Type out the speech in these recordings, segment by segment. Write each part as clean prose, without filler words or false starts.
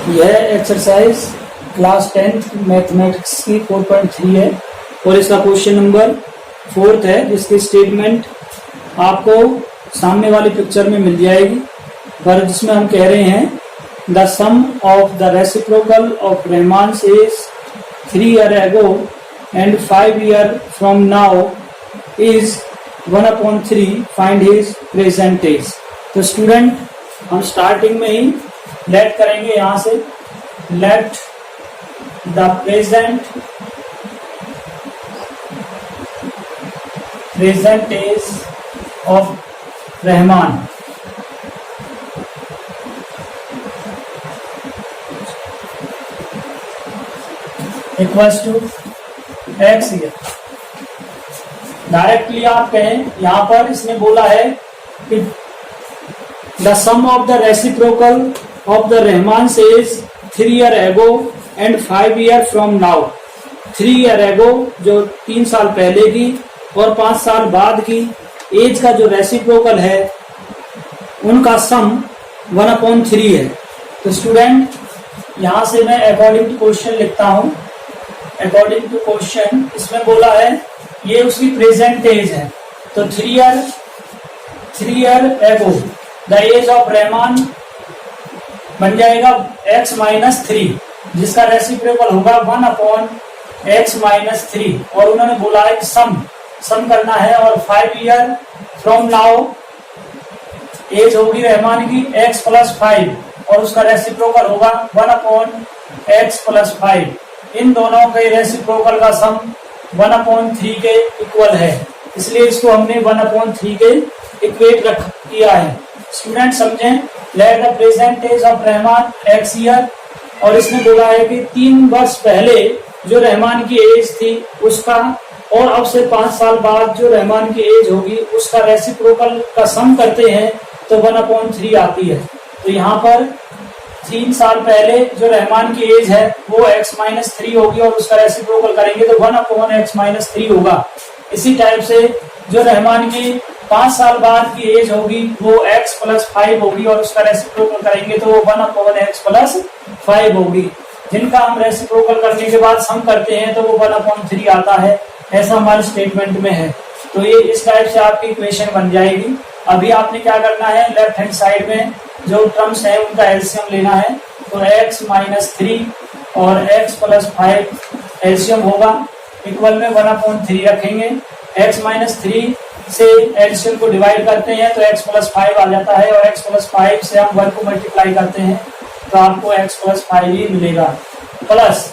यह exercise class 10th mathematics की 4.3 है और इसका क्वेश्चन नंबर 4 है, जिसकी स्टेटमेंट आपको सामने वाली पिक्चर में मिल जाएगी, पर जिसमें हम कह रहे हैं the sum of the reciprocal of Rahman is 3 years ago and 5 years from now is 1/3, find his present age. तो स्टूडेंट हम स्टार्टिंग में ही लेट करेंगे, यहां से let the present age of Rahman equals to x year. Directly आप कहें, यहां पर इसने बोला है कि the sum of the reciprocal of the Rahman is 3 years ago and 5 years from now। 3 years ago जो 3 साल पहले की और 5 साल बाद की एज का जो रेसिप्रोकल है उनका सम 1/3 है। तो स्टूडेंट यहां से मैं अकॉर्डिंग टू क्वेश्चन लिखता हूं। अकॉर्डिंग टू क्वेश्चन इसमें बोला है ये उसकी प्रेजेंट एज है, तो 3 years ago the age of Rahman बन जाएगा x - 3, जिसका रेसिप्रोकल होगा 1/x - 3, और उन्होंने बोला है कि सम करना है, और 5 years फ्रॉम नाउ एज होगी रहमान की x + 5 और उसका रेसिप्रोकल होगा 1/x + 5। इन दोनों के रेसिप्रोकल का सम 1/3 के इक्वल है, इसलिए इसको हमने 1/3 के इक्वेट किया है। स्टूडेंट समझें, let the present age of Rahman x year, और इसने बोला है कि 3 वर्ष पहले जो रहमान की एज थी उसका, और अब से 5 साल बाद जो रहमान की एज होगी उसका रेसिप्रोकल का सम करते हैं तो 1/3 आती है। तो यहाँ पर 3 साल पहले जो रहमान की एज है वो x - 3 होगी और उसका रेसिप्रोकल करेंगे तो 1/x - 3 होगा। इसी टाइप से जो रहमान की 5 साल बाद की एज होगी वो x + 5 होगी और उसका रेसिप्रोकल करेंगे तो वो 1/x + 5 होगी। जिनका हम रेसिप्रोकल करने के बाद सम करते हैं तो वो 1/3 आता है, ऐसा हमारे स्टेटमेंट में है। तो ये इस टाइप से आपकी इक्वेशन बन जाएगी। अभी आपने क्या करना है, लेफ्ट हैंड साइड में जो टर्म्स है उनका एलसीएम लेना है, तो x - 3 और x + 5 एलसीएम होगा, इक्वल में 1/3 रखेंगे। x - 3 से एलसीएम को डिवाइड करते हैं तो x + 5 आ जाता है, और x + 5 से हम 1 को मल्टीप्लाई करते हैं तो आपको x + 5 ही मिलेगा, प्लस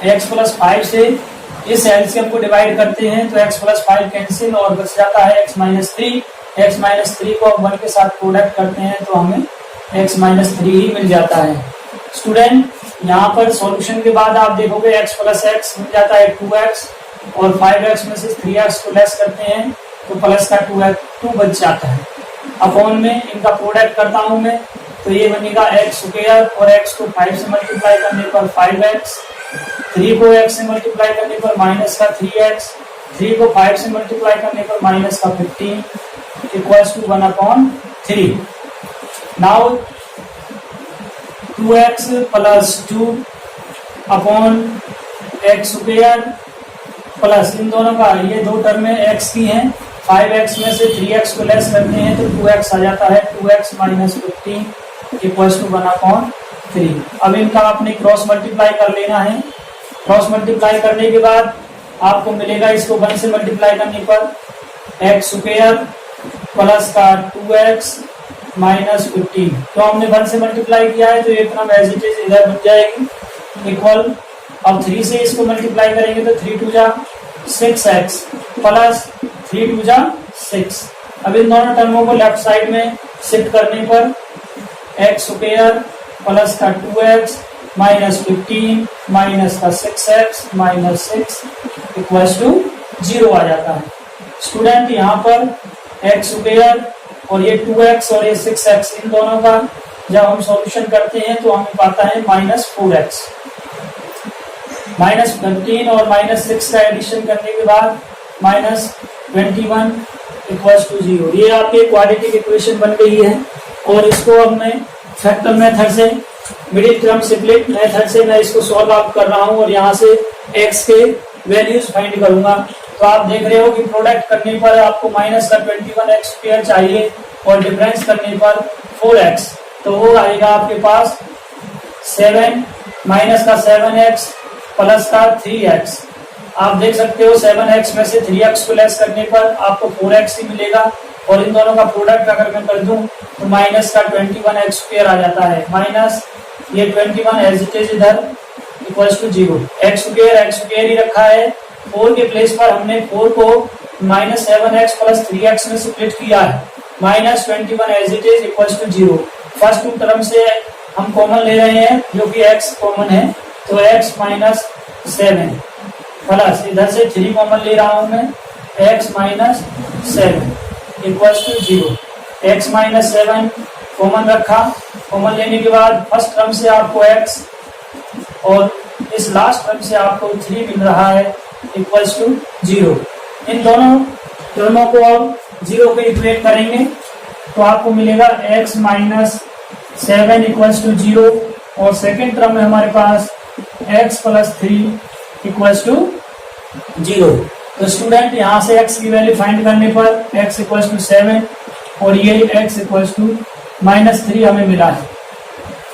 x + 5 से इस एलसीएम को डिवाइड करते हैं तो x + 5 कैंसिल और बच जाता है x - 3। x - 3 को हम 1 के साथ प्रोडक्ट करते हैं तो हमें x - 3 ही मिल जाता है। स्टूडेंट यहाँ पर सॉल्यूशन के बाद आप देखोगे x + x मिल जाता है 2x, और 5x में से 3x को लेस करते हैं तो प्लस का 2 बच जाता है। अपॉन में इनका प्रोडक्ट करता हूं मैं, तो ये बनेगा x² और x को 5 से मल्टीप्लाई करने पर 5x, 3 को x से मल्टीप्लाई करने पर माइनस का 3x, 3 को 5 से मल्टीप्लाई करने पर माइनस का 15 equals to 1/3। Now 2x + 2 upon x² plus इन दोनों का, ये दो टर्म में x की हैं, 5x में से 3x को लेस करते हैं तो 2x आ जाता है, 2x - 15 इक्वल्स टू 1/3। अब इनका आपने क्रॉस मल्टीप्लाई कर लेना है। क्रॉस मल्टीप्लाई करने के बाद आपको मिलेगा, इसको 1 से मल्टीप्लाई करने पर x² प्लस का 2x - 15, तो हमने 1 से मल्टीप्लाई किया है तो ये टर्म एज इट इज इधर बन जाएगी, इक्वल। अब 3 से इसको मल्टीप्लाई करेंगे तो 3 × 2 = 6x प्लस 3 × 2 = 6। अब इन दोनों टर्मों को लेफ्ट साइड में शिफ्ट करने पर x² प्लस का 2x - 15 माइनस का 6x - 6 इक्वल्स टू 0 आ जाता है। स्टूडेंट यहाँ पर x² और ये 2x और ये 6x, इन दोनों का जब हम सॉल्यूशन करते हैं तो हमें पाता है -4x। -15 और -6 का एडिशन करने के बाद -21 इक्वल्स टू 0। ये आपकी क्वाड्रेटिक इक्वेशन बन गई है, और इसको हमने फैक्टर मेथड से मिडिल टर्म स्प्लिट मेथड से मैं इसको सॉल्व आउट कर रहा हूं और यहाँ से x के वैल्यूज फाइंड करूंगा। तो आप देख रहे हो कि प्रोडक्ट करने पर आपको माइनस का 21x स्क्वायर चाहिए और डिफरेंस करने पर 4x, तो वो आएगा आपके पास 7 माइनस का 7x प्लस का 3x। आप देख सकते हो 7x में से 3x को लेस करने पर आपको 4x ही मिलेगा और इन दोनों का प्रोडक्ट अगर मैं कर दूं तो माइनस का 21x स्क्वायर आ जाता है, माइनस ये 21 एज इट इज इधर इक्वल्स टू 0। x स्क्वायर ही रखा है, 4 के प्लेस पर हमने 4 को माइनस 7x प्लस 3x में स्प्लिट किया है, minus 21 as it is equals to 0। First two term से हम कॉमन ले रहे हैं जो कि x कॉमन है, तो x माइनस 7 प्लस इधर से 3 कॉमन ले रहा हूं मैं, x minus 7 equals to 0। x minus 7 common रखा, कॉमन लेने के बाद फर्स्ट टर्म से आपको x और इस लास्ट टर्म से आपको 3 मिल रहा है इक्वल्स टू 0। इन दोनों टर्मों को अब 0 पे इक्वेट करेंगे तो आपको मिलेगा x माइनस 7 इक्वल्स टू 0 और सेकेंड टर्म में हमारे पास x प्लस 3 इक्वल्स टू 0। तो स्टूडेंट यहाँ से x की वैल्यू फाइंड करने पर x इक्वल्स टू 7 और ये x इक्वल्स टू -3 हमें मिला है।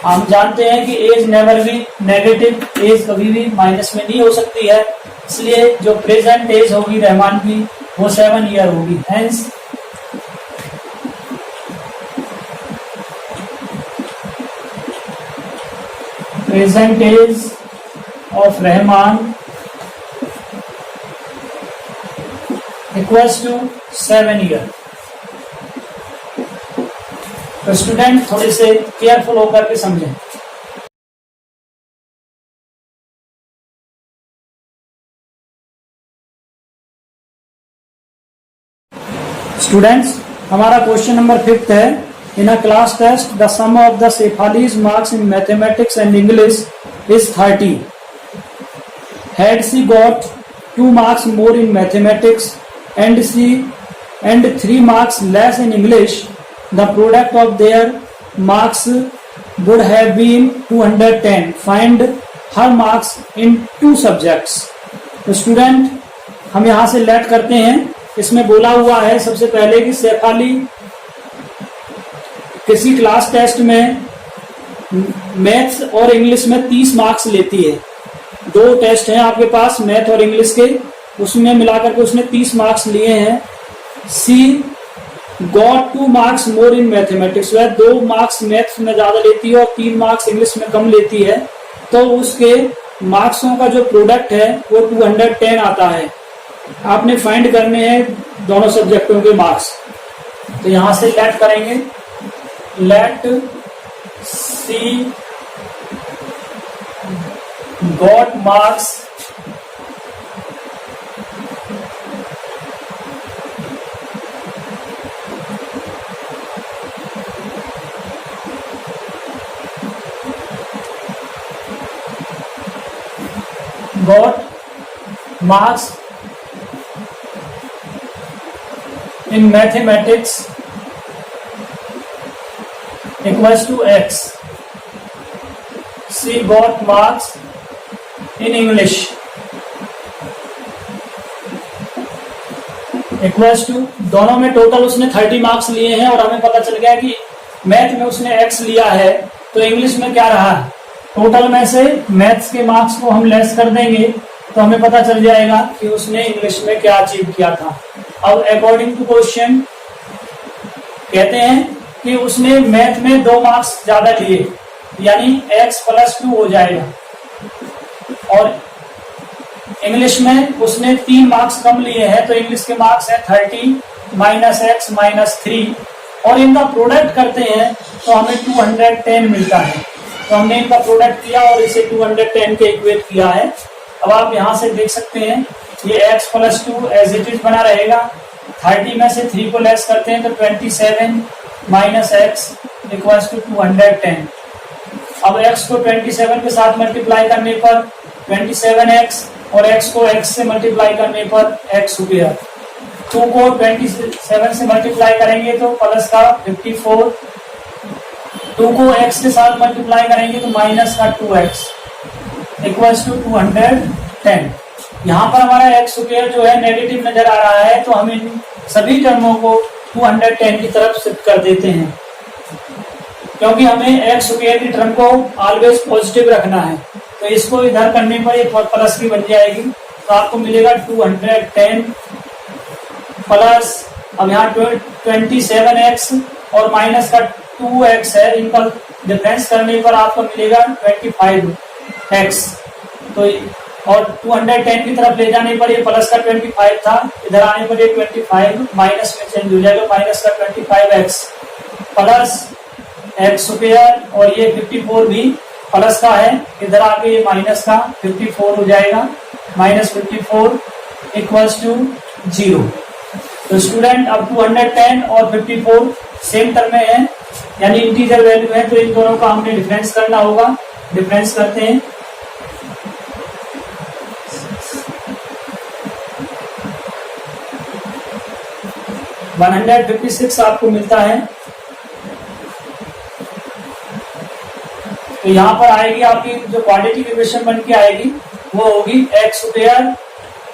हम जानते हैं कि age never be negative, age कभी भी माइनस में नहीं हो सकती है, इसलिए जो प्रेजेंट एज होगी रहमान की वो 7 ईयर होगी। Hence present age of Rahman equals to 7 year. तो स्टूडेंट थोड़े से केयरफुल होकर के समझें। स्टूडेंट्स हमारा क्वेश्चन नंबर 5 है, in a class test the sum of the Shefali's marks in mathematics and English is 30। Had she got 2 marks more in mathematics and 3 marks less in English, the product of their marks would have been 210. Find her marks in 2 subjects. तो student हम यहाँ से late करते हैं। इसमें बोला हुआ है सबसे पहले कि शेफाली किसी क्लास टेस्ट में मैथ्स और इंग्लिश में 30 मार्क्स लेती है। 2 टेस्ट हैं आपके पास मैथ और इंग्लिश के, उसमें मिलाकर के उसने 30 मार्क्स लिए हैं। She got 2 marks more in mathematics, वह 2 मार्क्स मैथ्स में ज्यादा लेती है और 3 मार्क्स इंग्लिश में कम लेती है, तो उसके मार्क्सों का जो प्रोडक्ट है वो 210 आता है। आपने फाइंड करने हैं दोनों सब्जेक्टों के मार्क्स। तो यहां से लेट करेंगे, let see got marks in mathematics equals to x. She got marks in English equals to, दोनों में टोटल उसने 30 मार्क्स लिए हैं और हमें पता चल गया कि मैथ में उसने x लिया है, तो इंग्लिश में क्या रहा, टोटल में से मैथ्स के मार्क्स को हम लेस कर देंगे तो हमें पता चल जाएगा कि उसने इंग्लिश में क्या अचीव किया था। अब अकॉर्डिंग टू क्वेश्चन कहते हैं कि उसने मैथ में 2 मार्क्स ज्यादा लिए, यानी x प्लस 2 हो जाएगा, और इंग्लिश में उसने 3 मार्क्स कम लिए हैं, तो इंग्लिश के मार्क्स है 30 माइनस x माइनस 3, और इनका प्रोडक्ट करते हैं तो हमें 210 मिलता है। तो हमने इनका प्रोडक्ट किया और इसे 210 के इक्वेट किया है। अब आप यहां से देख सकते हैं ये x plus 2 as it is बना रहेगा, 30 में से 3 को लेस करते हैं तो 27 माइनस x इक्वल्स टू 210। अब x को 27 के साथ मल्टीप्लाई करने पर 27x और x को x से मल्टीप्लाई करने पर x स्क्वायर, 2 को 27 से मल्टीप्लाई करेंगे तो प्लस का 54 2 को x के साथ मल्टीप्लाई करेंगे तो माइनस का 2x इक्वल्स टू 210। यहाँ पर हमारा एक्स स्क्वायर जो है नेगेटिव नजर आ रहा है, तो हम इन सभी टर्मों को 210 की तरफ शिफ्ट कर देते हैं, क्योंकि हमें एक्स स्क्वायर की टर्म को ऑलवेज पॉजिटिव रखना है। तो इसको इधर करने पर ये प्लस की बन जाएगी, तो आपको मिलेगा 210 प्लस, अब यहाँ 27x और माइनस का 2x है, इनका डिफरेंस करने पर आपको मिलेगा 25x। तो और 210 की तरफ ले जाने पर ये प्लस का 25 था, इधर आने पर ये 25 माइनस में चेंज हो जाएगा, माइनस का 25x प्लस एक्स स्क्वायर, और ये 54 भी प्लस का है, इधर आके ये माइनस का 54 हो जाएगा, माइनस 54 इक्वल्स टू 0। तो स्टूडेंट अब 210 और 54 सेम टर्म में है, यानी इंटीजर वैल्यू है, तो इन दोनों का हमने डिफरेंस करना होगा। डिफरेंस करते हैं, वन 156 आपको मिलता है। तो यहाँ पर आएगी आपकी जो क्वाड्रेटिक इक्वेशन बन के आएगी वो होगी एक्स स्क्वायर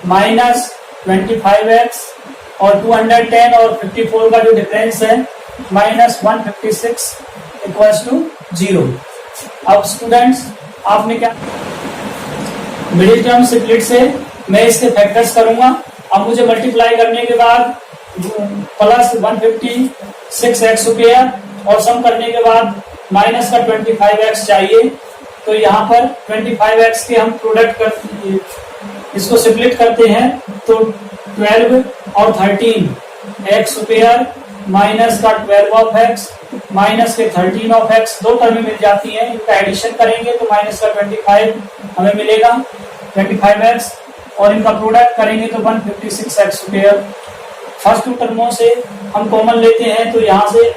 माइनस 25x और 210 और 54 का जो डिफरेंस है माइनस 156 इक्वल्स टू 0। अब स्टूडेंट्स आपने क्या, मिडिल टर्म स्प्लिट से मैं इसके फैक्टर्स करूंगा। अब मुझे मल्टीप्लाई करने के बाद प्लस 156x स्क्वायर और सम करने के बाद माइनस का 25x चाहिए। तो यहाँ पर 25x के हम प्रोडक्ट कर इसको स्प्लिट करते हैं, तो 12 और 13 एक्स स्क्वायर माइनस का 12 ऑफ एक्स माइनस के 13 ऑफ एक्स, दो टर्में मिल जाती हैं, इनका एडिशन करेंगे तो माइनस का 25 हमें मिलेगा 25x, और इनका प्रोडक्ट करेंगे तो 156x स्क्वायर। फर्स्ट टू टर्मों से हम कॉमन लेते हैं, तो यहाँ से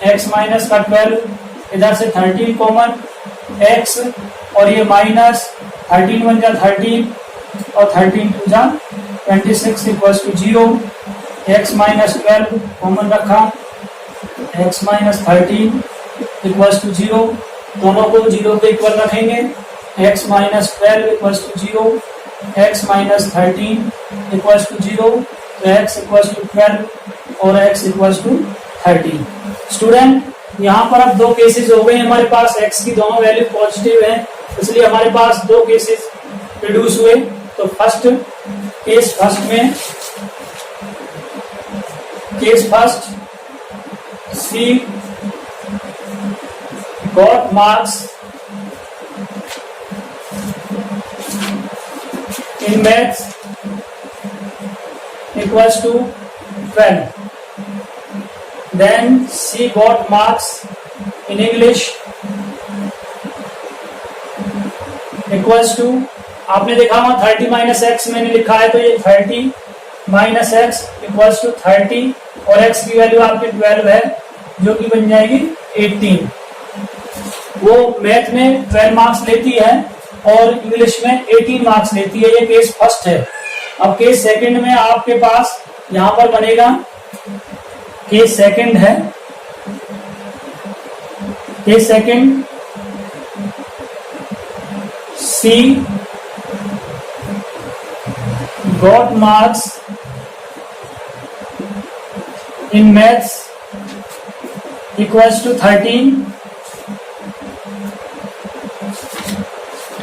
x माइनस का 12, इधर से 13 कॉमन x, और ये माइनस 13 बन जा 13 और 13 टू जा 26 equals to 0। x minus 12 common रखा, x माइनस 13 इक्वल्स टू 0, दोनों को 0 के इक्वल रखेंगे, x minus 12 equals to 0, x minus 13 equals to 0, तो x इक्वल्स टू 12 और x इक्वल्स टू 13। स्टूडेंट यहाँ पर अब दो केसेस हो गए हमारे पास, x की दोनों वैल्यू पॉजिटिव है, इसलिए हमारे पास दो केसेस प्रोड्यूस हुए। तो फर्स्ट में case first, C got marks in maths equals to 12. Then she got marks in English equals to, आपने देखा वहां 30 माइनस एक्स मैंने लिखा है, तो ये 30 माइनस एक्स इक्वल्स टू 30, और x की वैल्यू आपकी 12 है, जो कि बन जाएगी 18। वो मैथ में 12 मार्क्स लेती है और इंग्लिश में 18 मार्क्स लेती है। ये केस फर्स्ट है। अब केस सेकंड में आपके पास यहां पर बनेगा, केस सेकंड है, case second C got marks in maths equals to 13,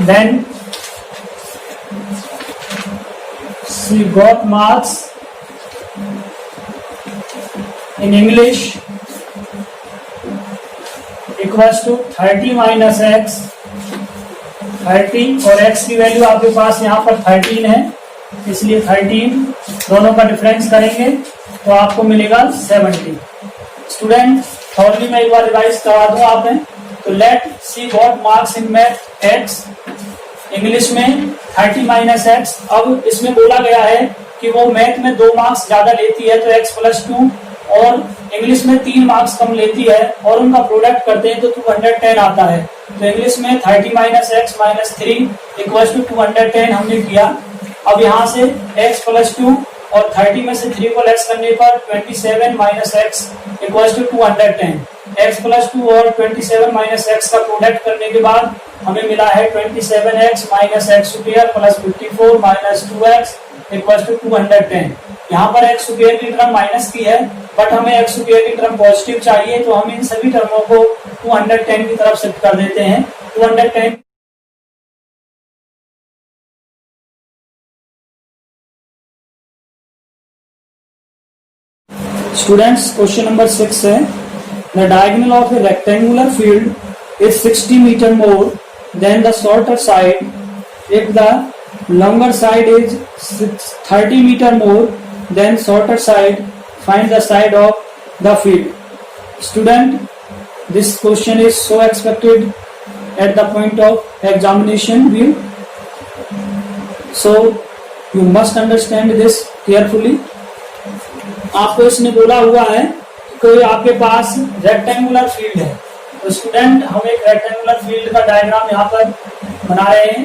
then she got marks in English equals to 30 minus x, 30, और x की वैल्यू आपके पास यहाँ पर 13 है, इसलिए 13 दोनों का डिफरेंस करेंगे तो आपको मिलेगा 70। स्टूडेंट थॉरली मैं एक बार रिवाइज करवा दूं आपने, तो let see got marks in math x, English में 30 माइनस एक्स। अब इसमें बोला गया है कि वो मैथ में 2 मार्क्स ज्यादा लेती है, तो x प्लस 2, और इंग्लिश में 3 मार्क्स कम लेती है, और उनका प्रोडक्ट करते हैं तो 210 आता है। तो इंग्लिश में 30 minus x minus 3 equals to 210 हमने किया। अब यहाँ से x प्लस 2 और 30 में से 3 को लेस करने पर 27 minus x equals to 210। x plus 2 और 27 माइनस एक्स का प्रोडक्ट करने के बाद हमें मिला है 27x minus x square plus 54 minus 2x equal to 210। यहाँ पर एक्स स्क्वायर की टर्म माइनस की है, बट हमें एक्स स्क्वायर की टर्म पॉजिटिव चाहिए, तो हम इन सभी टर्मों को 210 की तरफ शिफ्ट कर देते हैं। 210 स्टूडेंट्स, क्वेश्चन नंबर 6 है, the diagonal of a rectangular field is 60 metre more than the shorter side if the longer side is 30 meter more than shorter side. Find the side of the field. Student, this question is so expected at the point of examination view, so you must understand this carefully. आपको इसने बोला हुआ है कि आपके पास rectangular field है, तो student हम एक रेक्टेंगुलर फील्ड का डायग्राम यहाँ पर बना रहे हैं।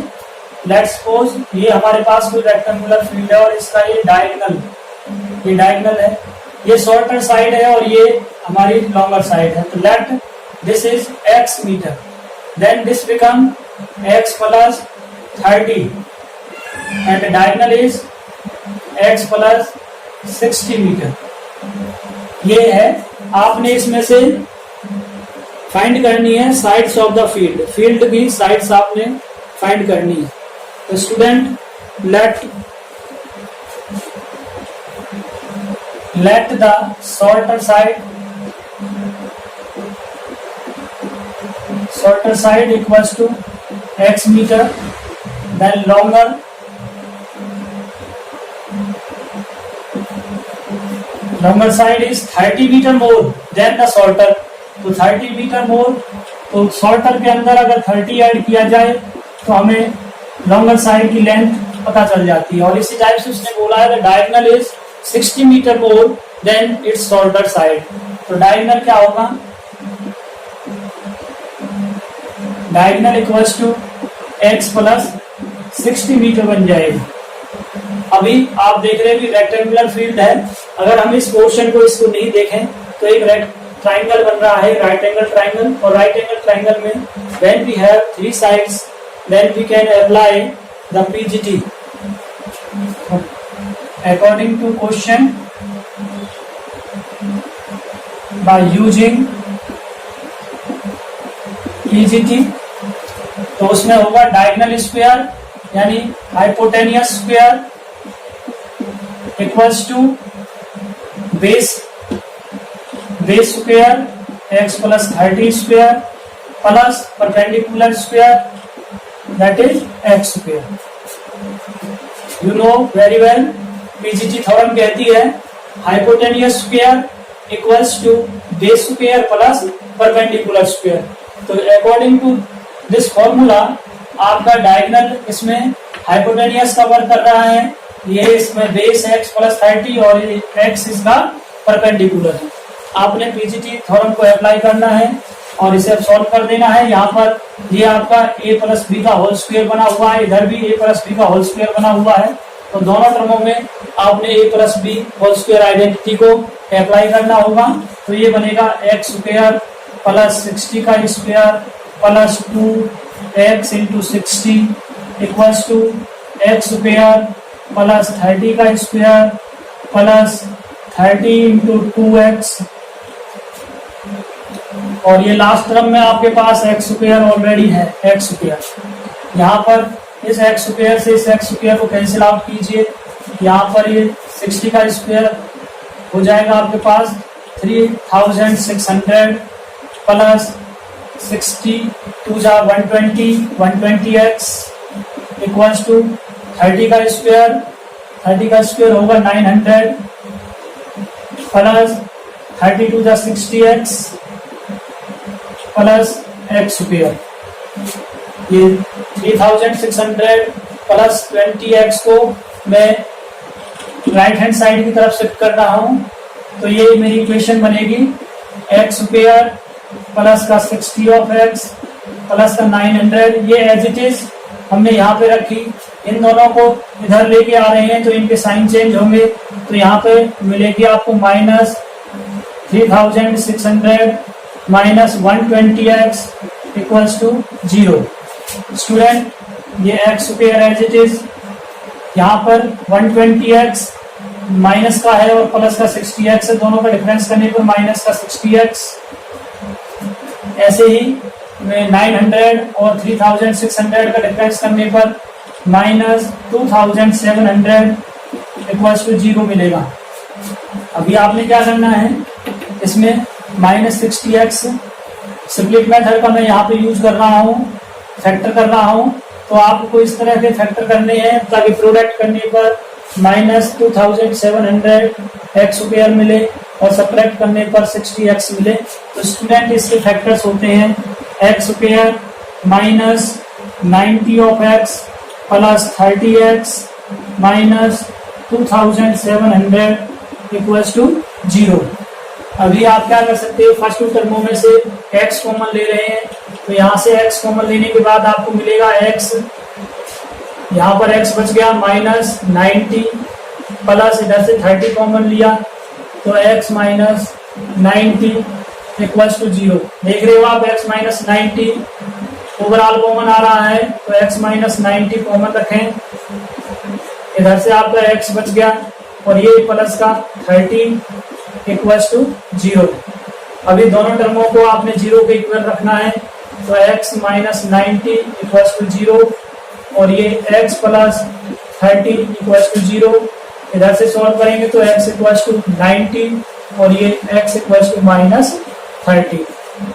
लेट्स सपोज ये हमारे पास कोई रेक्टेंगुलर फील्ड है और इसका ये डायगोनल है, ये शॉर्टर साइड है और ये हमारी लॉन्गर साइड है। तो let this is x metre, then this become x plus 30 and diagonal is x plus 60 metre. ये है, आपने इसमें से फाइंड करनी है sides of the field, field की साइड्स आपने फाइंड करनी है। तो student let the shorter side equals to x meter, then longer side is 30 meter more than the shorter। तो 30 मीटर मोर, तो शॉर्टर के अंदर अगर 30 ऐड किया जाए तो हमें लॉन्गर साइड की लेंथ पता चल जाती है। और इसी टाइप से उसने बोला है diagonal is 60 metre more than its shorter side. तो डायगोनल क्या होगा, diagonal equals to x plus 60 metre बन जाएगी। अभी आप देख रहे हैं कि रेक्टेंगुलर फील्ड है, अगर हम इस पोर्शन को इसको नहीं देखें तो एक ट्राइंगल बन रहा है, राइट एंगल ट्राइंगल, और राइट एंगल ट्राइंगल में when we have 3 sides then we can apply the PGT according to question by using PGT। तो उसमें होगा डायगोनल स्क्वायर यानी hypotenuse square equals to base square x plus 30 square plus perpendicular square that is x square। You know very well, PGT theorem कहती है hypotenuse square equals to base square plus perpendicular square. तो according to this formula आपका diagonal इसमें hypotenuse का work कर रहा है, ये इसमें बेस x प्लस 30 और x इसका परपेंडिकुलर है। आपने PGT थ्योरम को अप्लाई करना है और इसे सॉल्व कर देना है। यहाँ पर ये आपका a प्लस बी का होल स्क्वायर बना हुआ है, इधर भी a प्लस बी का होल स्क्वायर बना हुआ है, तो दोनों टर्मों में आपने a plus B whole square identity को अप्लाई करना होगा। तो ये बनेगा x स्क्वायर प्लस 60 का square plus 2x into 60 equals to x square plus 30 का स्क्वायर प्लस 30 इंटू 2x, और ये लास्ट टर्म में आपके पास x स्क्वायर ऑलरेडी है, x स्क्वायर। यहाँ पर इस x स्क्वायर से इस x स्क्वायर को कैंसिल आउट कीजिए, यहाँ पर ये 60 का स्क्वायर हो जाएगा आपके पास 3600 प्लस 60 2 जा 120x इक्वल्स टू 30 का स्क्वायर होगा 900 प्लस 32 जा 60x प्लस x स्क्वायर। ये 3600 प्लस 20x को मैं राइट हैंड साइड की तरफ शिफ्ट कर रहा हूँ, तो ये मेरी इक्वेशन बनेगी x स्क्वायर प्लस का 60 ऑफ x प्लस का 900। ये एज इट इज हमने यहाँ पे रखी, इन दोनों को इधर लेके आ रहे हैं तो इनके साइन चेंज होंगे, तो यहाँ पे मिलेगी आपको minus 3600 minus 120x equals to 0। Student ये x square as it is, यहाँ पर 120x माइनस का है और प्लस का 60x है, दोनों का डिफरेंस करने पर माइनस का 60x। ऐसे ही 900 और 3600 का डिफरेंस करने पर माइनस 2700 इक्वल्स टू 0 मिलेगा। अभी आपने क्या करना है, इसमें माइनस 60x स्प्लिट मेथड का मैं यहाँ पे यूज कर रहा हूँ, फैक्टर कर रहा हूँ, तो आपको इस तरह के फैक्टर करने हैं ताकि प्रोडक्ट करने पर माइनस 2700 एक्स स्क्वायर मिले और सब्ट्रैक्ट करने पर 60x मिले। तो स्टूडेंट इसके फैक्टर्स होते हैं x square minus 90 of x plus 30x minus 2700 equals to 0। अभी आप क्या कर सकते हो, फर्स्ट टू टर्मों में से x कॉमन ले रहे हैं, तो यहाँ से x कॉमन लेने के बाद आपको मिलेगा x, यहाँ पर x बच गया माइनस 90 प्लस इधर से 30 कॉमन लिया तो x माइनस 90 इक्वल्स टू 0। देख रहे हो आप x माइनस 90 ओवरऑल कॉमन आ रहा है, तो x माइनस 90 कॉमन रखें, इधर से आपका x बच गया और ये प्लस का 30 इक्वल्स टू 0। अभी दोनों टर्मों को आपने 0 के इक्वल रखना है, तो x माइनस 90 इक्वल्स टू 0 और ये x प्लस 30 इक्वल्स टू 0। इधर से सॉल्व करेंगे तो x इक्वल्स टू 90 और ये x इक्वल्स टू माइनस 30।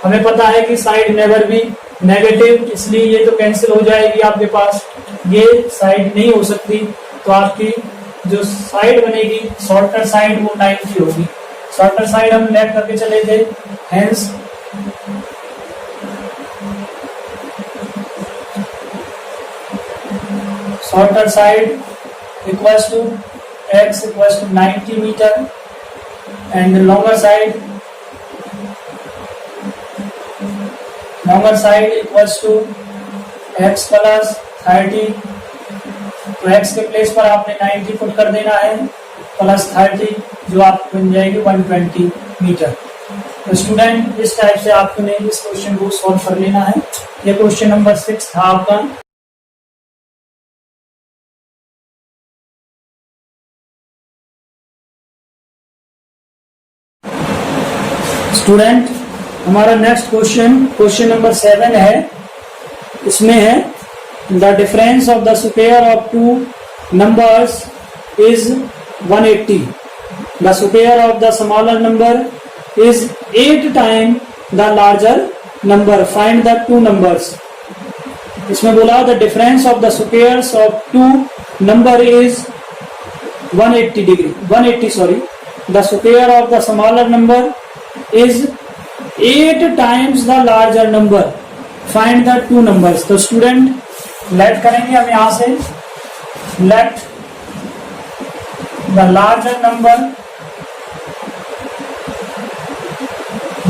हमें पता है कि साइड नेवर भी नेगेटिव, इसलिए ये तो कैंसिल हो जाएगी आपके पास, ये साइड नहीं हो सकती, तो आपकी जो साइड बनेगी शॉर्टर साइड वो 90 होगी। शॉर्टर साइड हम लेट करके चले थे, hence shorter side equals to x equals to 90 metre and longer side equals to x plus 30। तो x के प्लेस पर आपने 90 पुट कर देना है प्लस 30, जो आपको बन जाएगी 120 मीटर। तो स्टूडेंट इस टाइप से आपने इस क्वेश्चन को सॉल्व कर लेना है। ये क्वेश्चन नंबर 6 था आपका। स्टूडेंट हमारा नेक्स्ट क्वेश्चन नंबर 7 है। इसमें है the difference of the square of two numbers is 180. The square of the smaller number is 8 times the larger number. Find the two numbers. इसमें बोला the difference of the squares of two number is 180. The square of the smaller number is 8 times the larger number. Find the two numbers. तो student let करेंगे हम यहाँ से, late the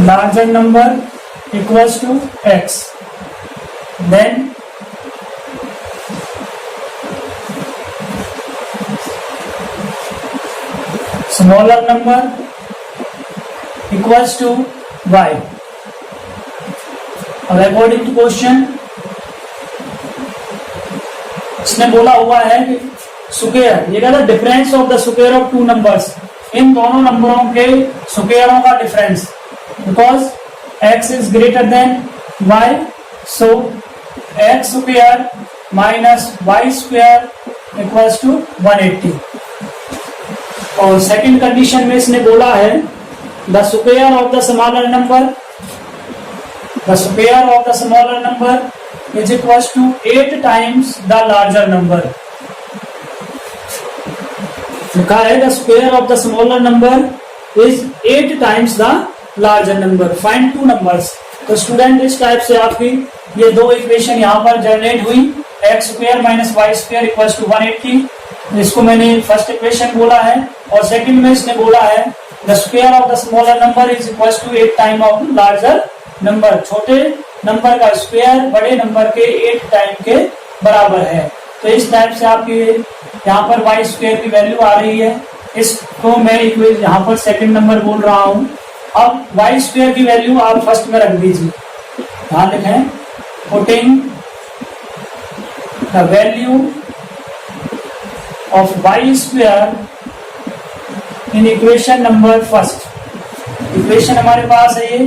larger number equals to x, then smaller number equals to y. अब according to question इसने बोला हुआ है कि स्क्वायर, ये कहता है difference of the square of two numbers, इन दोनों नंबरों के स्क्वायरों का डिफरेंस, because x is greater than y, so x square minus y square equals to 180। और सेकंड कंडीशन में इसने बोला है the square of the smaller number is equals to 8 times the larger number. लिखा है the square of the smaller number is 8 times the larger number. Find two numbers. तो student इस type से आपकी ये दो इक्वेशन यहाँ पर जनरेट हुई, x square minus y square equals to 180। इसको मैंने फर्स्ट इक्वेशन बोला है, और सेकंड में इसने बोला है the square of the smaller number is equals to 8 time of larger number. छोटे नंबर का स्क्वायर बड़े नंबर के 8 टाइम के बराबर है। तो इस टाइप से आपकी यहाँ पर वाई स्क्वायर की वैल्यू आ रही है। इसको मैं यहाँ पर सेकंड नंबर बोल रहा हूँ। अब वाई स्क्वायर की वैल्यू आप फर्स्ट में रख दीजिए, ध्यान रखें, putting the value of y square in equation number first. Equation हमारे पास है ये,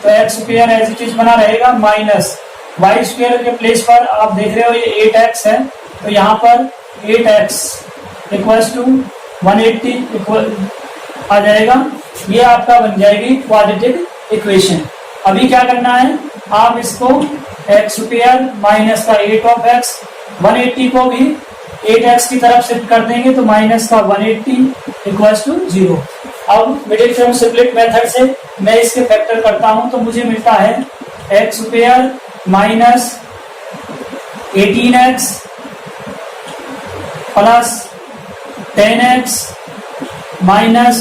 तो x square as it is बना रहेगा माइनस वाई स्क्वायर के प्लेस पर आप देख रहे हो ये 8x है, तो यहाँ पर 8x इक्वल्स टू 180 इक्वल आ जाएगा। ये आपका बन जाएगी क्वाड्रेटिक इक्वेशन। अभी क्या करना है, आप इसको एक्स स्क्वायर माइनस का 8x 180 को भी 8x की तरफ शिफ्ट कर देंगे तो माइनस का 180 इक्वल्स टू 0। अब मिडिल टर्म स्प्लिट मेथड से मैं इसके फैक्टर करता हूं तो मुझे मिलता है x square minus 18x plus 10x minus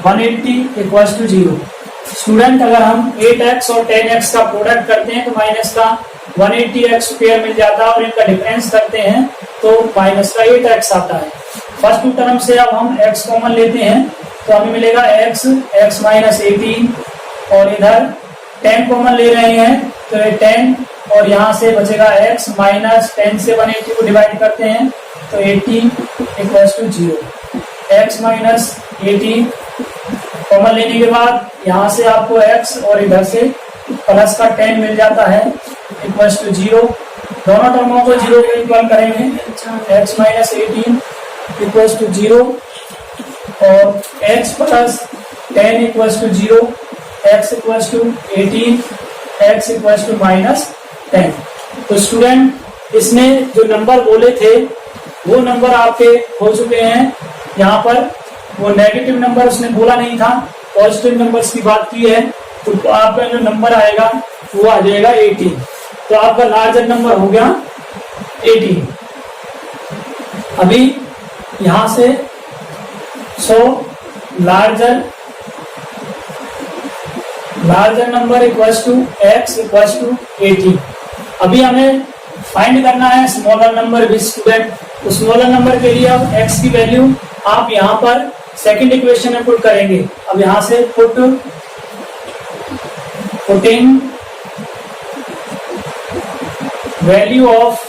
180 equals to 0। Student, अगर हम 8x और 10x का प्रोडक्ट करते हैं तो माइनस का 180x स्क्वायर मिल जाता है और इनका डिफरेंस करते हैं तो माइनस का 8x आता है। फर्स्ट टू टर्म से अब हम x कॉमन लेते हैं तो हमें मिलेगा x माइनस 18 और इधर 10 कॉमन ले रहे हैं तो ये 10 और यहाँ से बचेगा x माइनस 10 से 180 को डिवाइड करते हैं तो 80 equals to 0। x minus 18 common लेने के बाद यहाँ से आपको x और इधर से प्लस का 10 मिल जाता है इक्वल्स टू 0। दोनों टर्मों को 0 को इक्वल करेंगे, x माइनस 18 इक्वल्स टू 0 और x plus 10 equals to 0, x equals to 18, x equals to minus 10। तो स्टूडेंट, इसने जो नंबर बोले थे वो नंबर आपके हो चुके हैं। यहाँ पर वो नेगेटिव नंबर उसने बोला नहीं था, पॉजिटिव नंबर्स की बात की है, तो आपका जो नंबर आएगा वो आ जाएगा 18। तो आपका लार्जर नंबर हो गया 18। अभी यहां से larger number equals to x equals to 18। अभी हमें फाइंड करना है स्मॉलर नंबर भी स्टूडेंट। तो स्मॉलर नंबर के लिए अब x की वैल्यू आप यहाँ पर सेकंड इक्वेशन में पुट करेंगे। अब यहां से putting value of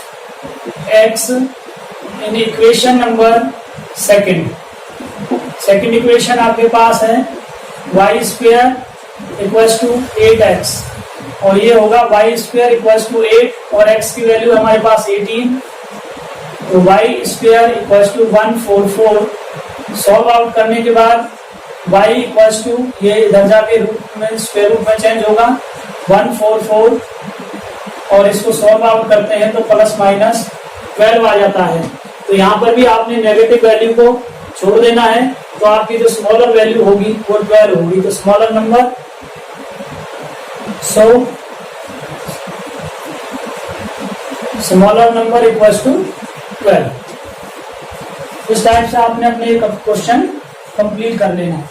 x in equation number second equation आपके पास है Y square equals to 8x और ये होगा वाई स्क्वायर इक्वल्स टू 8 और x की वैल्यू हमारे पास 18, तो y square equals to 144। Solve out करने के बाद y इक्वल्स टू ये इधर जाके रूट में स्क्वायर रूट में चेंज होगा 144 और इसको सॉल्व आउट करते हैं तो प्लस माइनस 12 आ जाता है। तो यहाँ पर भी आपने नेगेटिव वैल्यू को छोड़ देना है, तो आपकी जो स्मॉलर वैल्यू होगी वो 12 होगी। तो smaller number smaller number equals to 12। इस टाइप से आपने अपने क्वेश्चन कंप्लीट कर लेना।